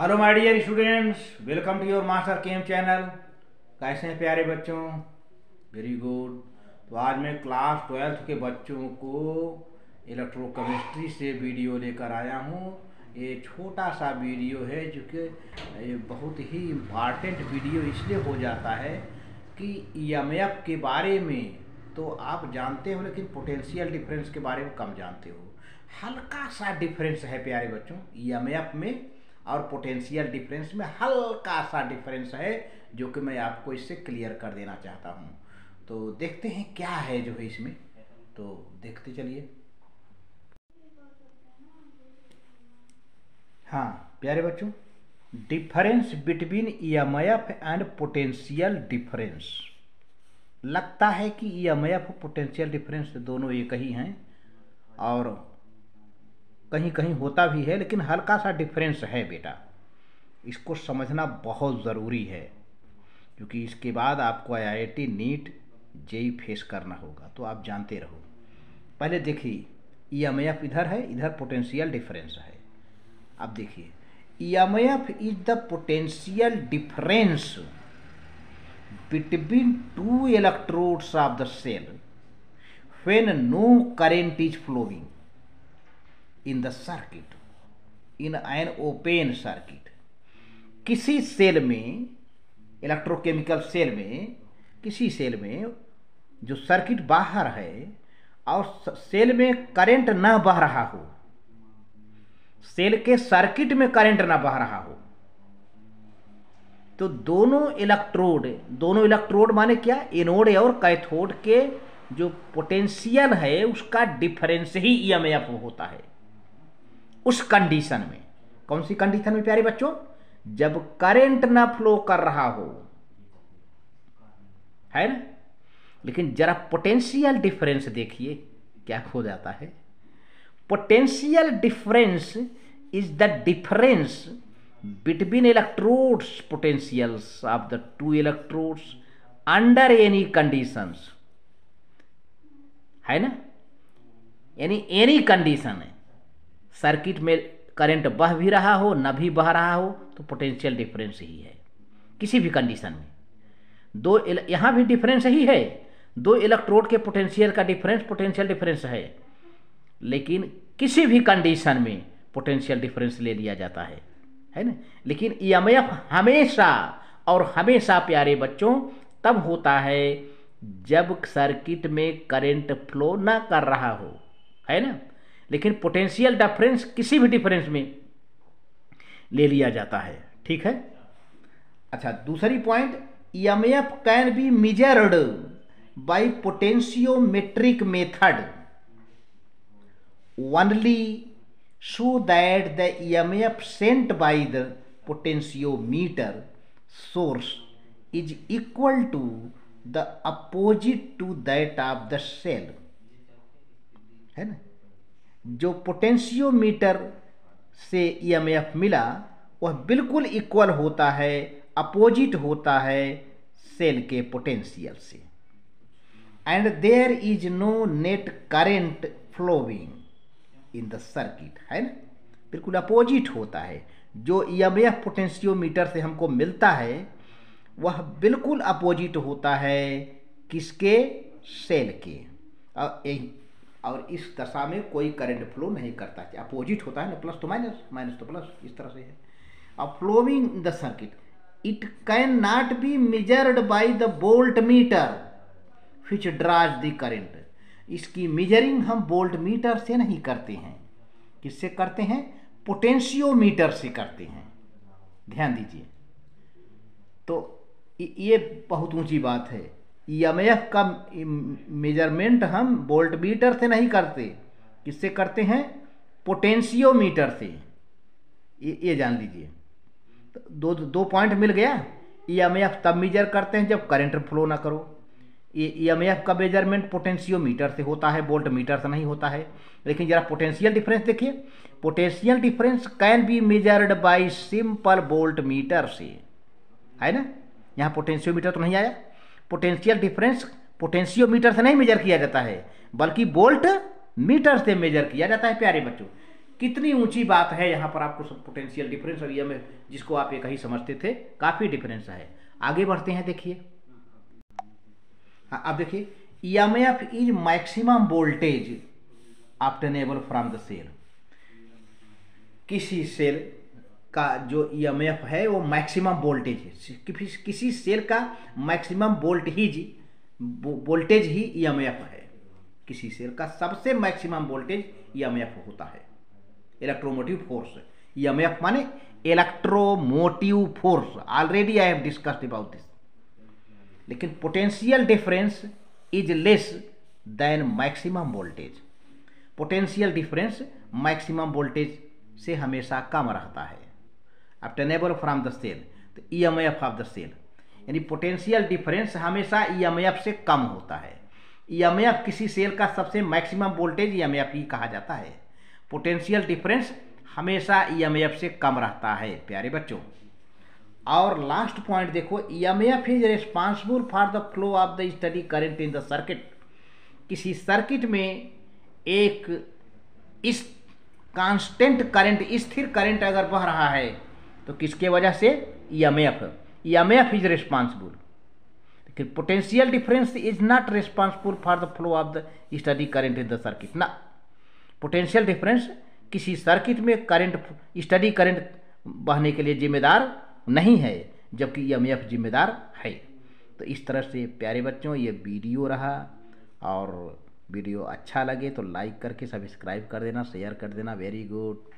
Hello my dear students, welcome to your master chem channel. कैसे हैं प्यारे बच्चों? Very good. तो आज मैं क्लास 12th के बच्चों को इलेक्ट्रोकेमिस्ट्री से वीडियो लेकर आया हूँ। ये छोटा सा वीडियो है जो कि ये बहुत ही इम्पॉर्टेंट वीडियो इसलिए हो जाता है कि ईएमएफ के बारे में तो आप जानते हो, लेकिन पोटेंशियल डिफरेंस के बारे में कम जानते हो। हल्का सा डिफरेंस है प्यारे बच्चों, ईएमएफ में और पोटेंशियल डिफरेंस में हल्का सा डिफरेंस है, जो कि मैं आपको इससे क्लियर कर देना चाहता हूँ। तो देखते हैं क्या है जो है इसमें, तो देखते चलिए। हाँ प्यारे बच्चों, difference between EMF and potential difference. लगता है कि ईएमएफ और पोटेंशियल डिफरेंस दोनों एक ही हैं और कहीं कहीं होता भी है, लेकिन हल्का सा डिफरेंस है बेटा। इसको समझना बहुत ज़रूरी है, क्योंकि इसके बाद आपको आईआईटी नीट जेई फेस करना होगा, तो आप जानते रहो। पहले देखिए, ईएमएफ इधर है, इधर पोटेंशियल डिफरेंस है। अब देखिए, EMF is the potential difference between two electrodes of the cell when no current is flowing in the circuit in an open circuit. किसी सेल में, इलेक्ट्रोकेमिकल सेल में, किसी सेल में जो सर्किट बाहर है और सेल में करंट ना बह रहा हो, सेल के सर्किट में करंट ना बह रहा हो, तो दोनों इलेक्ट्रोड माने क्या, एनोड और कैथोड के जो पोटेंशियल है उसका डिफरेंस ही ईएमएफ होता है। उस कंडीशन में, कौन सी कंडीशन में प्यारे बच्चों? जब करंट ना फ्लो कर रहा हो, है ना। लेकिन जरा पोटेंशियल डिफरेंस देखिए क्या हो जाता है। Potential difference is the difference between electrodes potentials of the two electrodes under any conditions, है ना। यानी एनी कंडीशन है, सर्किट में करंट बह भी रहा हो न भी बह रहा हो, तो पोटेंशियल डिफरेंस ही है किसी भी कंडीशन में। यहाँ भी डिफरेंस ही है, दो इलेक्ट्रोड के पोटेंशियल का डिफरेंस पोटेंशियल डिफरेंस है, लेकिन किसी भी कंडीशन में पोटेंशियल डिफरेंस ले लिया जाता है ना। लेकिन ईएमएफ हमेशा और हमेशा प्यारे बच्चों तब होता है जब सर्किट में करंट फ्लो ना कर रहा हो, है ना। लेकिन पोटेंशियल डिफरेंस किसी भी डिफरेंस में ले लिया जाता है, ठीक है। अच्छा, दूसरी point, EMF can be measured bye potentiometric method only so that the EMF sent by the potentiometer source is equal to the opposite to that of the cell, है ना। जो पोटेंशियोमीटर से EMF मिला वह बिल्कुल इक्वल होता है, opposite होता है सेल के पोटेंशियल से। And there is no net current flowing in the circuit, है ना। बिल्कुल अपोजिट होता है। जो ईएमएफ पोटेंशियोमीटर से हमको मिलता है वह बिल्कुल अपोजिट होता है किसके? सेल के। और इस दशा में कोई करंट फ्लो नहीं करता है, अपोजिट होता है ना, प्लस तो माइनस, माइनस तो प्लस, इस तरह से है। अब flowing in the circuit it can not be measured by the volt meter which draws the current. इसकी मेजरिंग हम वोल्ट मीटर से नहीं करते हैं, किससे करते हैं? पोटेंशियोमीटर से करते हैं, ध्यान दीजिए। तो ये बहुत ऊंची बात है। ईएमएफ का मेजरमेंट हम वोल्ट मीटर से नहीं करते, किससे करते हैं? पोटेंशियोमीटर से। ये जान लीजिए। तो दो पॉइंट मिल गया। ईएमएफ तब मेजर करते हैं जब करंट फ्लो ना करो। ईएमएफ का मेजरमेंट पोटेंशियोमीटर से होता है, वोल्ट मीटर से नहीं होता है। लेकिन जरा पोटेंशियल डिफरेंस देखिए, potential difference can be measured bye simple volt meter से, है ना। यहाँ पोटेंशियोमीटर तो नहीं आया। पोटेंशियल डिफरेंस पोटेंशियोमीटर से नहीं मेजर किया जाता है, बल्कि वोल्ट मीटर से मेजर किया जाता है प्यारे बच्चों। कितनी ऊंची बात है, यहाँ पर आपको सब पोटेंशियल डिफरेंस और ईएमएफ, जिसको आप एक ही समझते थे, काफ़ी डिफरेंस है। आगे बढ़ते हैं, देखिए। हाँ, अब देखिए, EMF is maximum voltage obtainable from the cell. किसी सेल का जो ईएमएफ है वो मैक्सिमम वोल्टेज है, किसी सेल का मैक्सिमम वोल्टेज ही ईएमएफ है। किसी सेल का सबसे मैक्सिमम वोल्टेज ईएमएफ होता है। इलेक्ट्रोमोटिव फोर्स, ईएमएफ माने electromotive force, already I have discussed about this. लेकिन potential difference is less than maximum voltage. Potential difference maximum voltage से हमेशा कम रहता है। ऑब्टेनेबल फ्रॉम द सेल, तो ईएमएफ ऑफ द सेल, यानी पोटेंशियल डिफरेंस हमेशा ईएमएफ से कम होता है। ईएमएफ किसी सेल का सबसे मैक्सिमम वोल्टेज ईएमएफ ही कहा जाता है। पोटेंशियल डिफरेंस हमेशा ईएमएफ से कम रहता है, प्यारे बच्चों। और लास्ट पॉइंट देखो, EMF is responsible for the flow of the steady current in the circuit. किसी सर्किट में एक इस कांस्टेंट करंट, स्थिर करंट अगर बह रहा है तो किसके वजह से? EMF is responsible. लेकिन potential difference is not responsible for the flow of the steady current in the circuit ना। पोटेंशियल डिफरेंस किसी सर्किट में करंट, स्टडी करंट बहने के लिए जिम्मेदार नहीं है, जबकि ईएमएफ जिम्मेदार है। तो इस तरह से प्यारे बच्चों ये वीडियो रहा, और वीडियो अच्छा लगे तो लाइक करके सब्सक्राइब कर देना, शेयर कर देना। Very good.